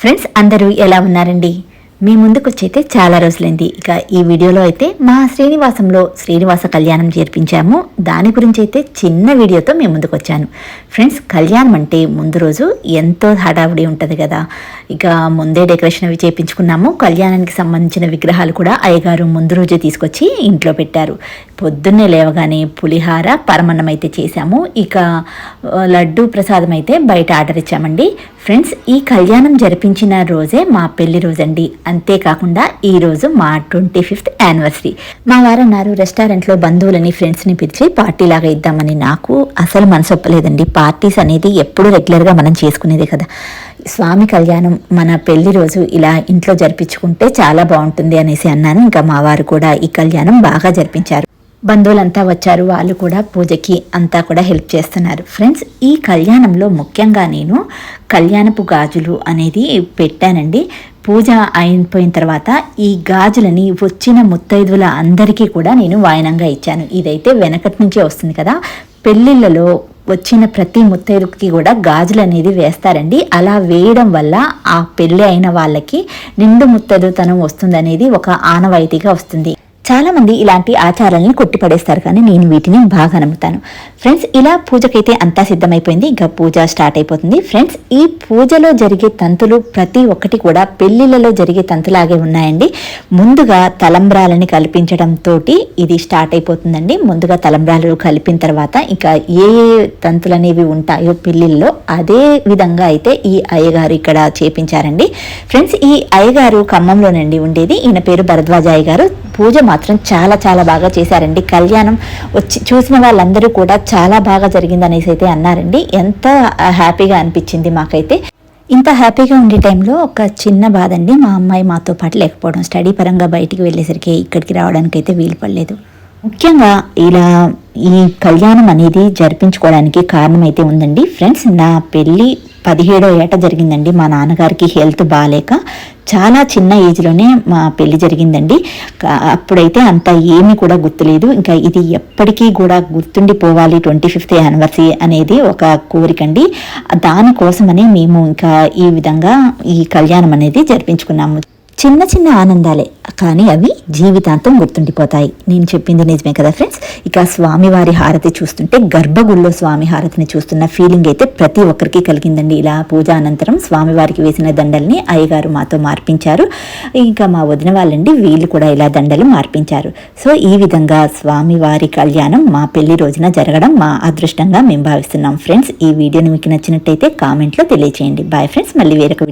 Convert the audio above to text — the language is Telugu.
ఫ్రెండ్స్ అందరూ ఎలా ఉన్నారండి? మీ ముందుకు వచ్చైతే చాలా రోజులైంది. ఇక ఈ వీడియోలో అయితే మా శ్రీనివాసంలో శ్రీనివాస కళ్యాణం జరిపించాము. దాని గురించి అయితే చిన్న వీడియోతో మీ ముందుకు వచ్చాను. ఫ్రెండ్స్, కళ్యాణం అంటే ముందు రోజు ఎంతో హడావుడి ఉంటుంది కదా. ఇక ముందే డెకరేషన్ అవి చేయించుకున్నాము. కళ్యాణానికి సంబంధించిన విగ్రహాలు కూడా అయ్యగారు ముందు రోజే తీసుకొచ్చి ఇంట్లో పెట్టారు. పొద్దున్నే లేవగానే పులిహార పరమన్నం అయితే చేశాము. ఇక లడ్డు ప్రసాదం అయితే బయట ఆర్డర్ ఇచ్చామండి. ఫ్రెండ్స్, ఈ కళ్యాణం జరిపించిన రోజే మా పెళ్లి రోజండి. అంతేకాకుండా ఈరోజు మా 25th యానివర్సరీ. మా వారు అన్నారు రెస్టారెంట్లో బంధువులని ఫ్రెండ్స్ని పిలిచి పార్టీ లాగా ఇద్దామని. నాకు అసలు మనసు ఒప్పలేదండి. పార్టీస్ అనేది ఎప్పుడు రెగ్యులర్గా మనం చేసుకునేదే కదా. స్వామి కళ్యాణం మన పెళ్లి రోజు ఇలా ఇంట్లో జరిపించుకుంటే చాలా బాగుంటుంది అనేసి అన్నాను. ఇంకా మా వారు కూడా ఈ కళ్యాణం బాగా జరిపించారు. బంధువులంతా వచ్చారు. వాళ్ళు కూడా పూజకి అంతా కూడా హెల్ప్ చేస్తున్నారు. ఫ్రెండ్స్, ఈ కళ్యాణంలో ముఖ్యంగా నేను కళ్యాణపు గాజులు అనేది పెట్టానండి. పూజ అయిపోయిన తర్వాత ఈ గాజులని వచ్చిన ముత్తైదువుల అందరికీ కూడా నేను వాయనంగా ఇచ్చాను. ఇదైతే వెనకటి నుంచే వస్తుంది కదా. పెళ్ళిళ్ళలో వచ్చిన ప్రతి ముత్తైదుకి కూడా గాజులు అనేది వేస్తారండి. అలా వేయడం వల్ల ఆ పెళ్ళి అయిన వాళ్ళకి నిండు ముత్తైదుతనం వస్తుందనేది ఒక ఆనవాయితీగా వస్తుంది. చాలామంది ఇలాంటి ఆచారాలను కొట్టిపడేస్తారు, కానీ నేను వీటిని బాగా నమ్ముతాను. ఫ్రెండ్స్, ఇలా పూజకైతే అంతా సిద్ధమైపోయింది. ఇంకా పూజ స్టార్ట్ అయిపోతుంది. ఫ్రెండ్స్, ఈ పూజలో జరిగే తంతులు ప్రతి ఒక్కటి కూడా పెళ్లిళ్ళలో జరిగే తంతులాగే ఉన్నాయండి. ముందుగా తలంబ్రాలని కల్పించడంతో ఇది స్టార్ట్ అయిపోతుందండి. ముందుగా తలంబ్రాలు కలిపిన తర్వాత ఇంకా ఏ తంతులు అనేవి ఉంటాయో పెళ్లిళ్ళలో అదే విధంగా అయితే ఈ అయ్యగారు ఇక్కడ చేపించారండి. ఫ్రెండ్స్, ఈ అయ్యగారు ఖమ్మంలోనండి ఉండేది. ఈయన పేరు భరద్వాజ అయ్యగారు. పూజ మాత్రం చాలా చాలా బాగా చేశారండి. కళ్యాణం వచ్చి చూసిన వాళ్ళందరూ కూడా చాలా బాగా జరిగిందనేసి అయితే అన్నారండి. ఎంత హ్యాపీగా అనిపించింది మాకైతే. ఇంత హ్యాపీగా ఉండే టైంలో ఒక చిన్న బాధ అండి. మా అమ్మాయి మాతో పాటు లేకపోవడం. స్టడీ పరంగా బయటికి వెళ్ళేసరికి ఇక్కడికి రావడానికి అయితే వీలు పడలేదు. ముఖ్యంగా ఇలా ఈ కళ్యాణం అనేది జరిపించుకోవడానికి కారణం అయితే ఉందండి. ఫ్రెండ్స్, నా పెళ్ళి 17వ ఏట జరిగిందండి. మా నాన్నగారికి హెల్త్ బాగాలేక చాలా చిన్న ఏజ్లోనే మా పెళ్లి జరిగిందండి. అప్పుడైతే అంత ఏమీ కూడా గుర్తులేదు. ఇంకా ఇది ఎప్పటికీ కూడా గుర్తుండిపోవాలి 25th యానివర్సరీ అనేది ఒక కోరికండి. దానికోసమని మేము ఇంకా ఈ విధంగా ఈ కళ్యాణం అనేది జరిపించుకున్నాము. చిన్న చిన్న ఆనందాలే, కానీ అవి జీవితాంతం గుర్తుండిపోతాయి. నేను చెప్పింది నిజమే కదా ఫ్రెండ్స్. ఇక స్వామివారి హారతి చూస్తుంటే గర్భగుడిలో స్వామి హారతిని చూస్తున్న ఫీలింగ్ అయితే ప్రతి ఒక్కరికి కలిగిందండి. ఇలా పూజ అనంతరం స్వామివారికి వేసిన దండల్ని అయ్యగారు మాతో మార్పించారు. ఇంకా మా వదిన వాళ్ళండి, వీళ్ళు కూడా ఇలా దండలు మార్పించారు. సో ఈ విధంగా స్వామివారి కళ్యాణం మా పెళ్లి రోజున జరగడం మా అదృష్టంగా మేము భావిస్తున్నాం. ఫ్రెండ్స్, ఈ వీడియోని మీకు నచ్చినట్టయితే కామెంట్లో తెలియచేయండి. బాయ్ ఫ్రెండ్స్, మళ్ళీ వేరొక వీడియో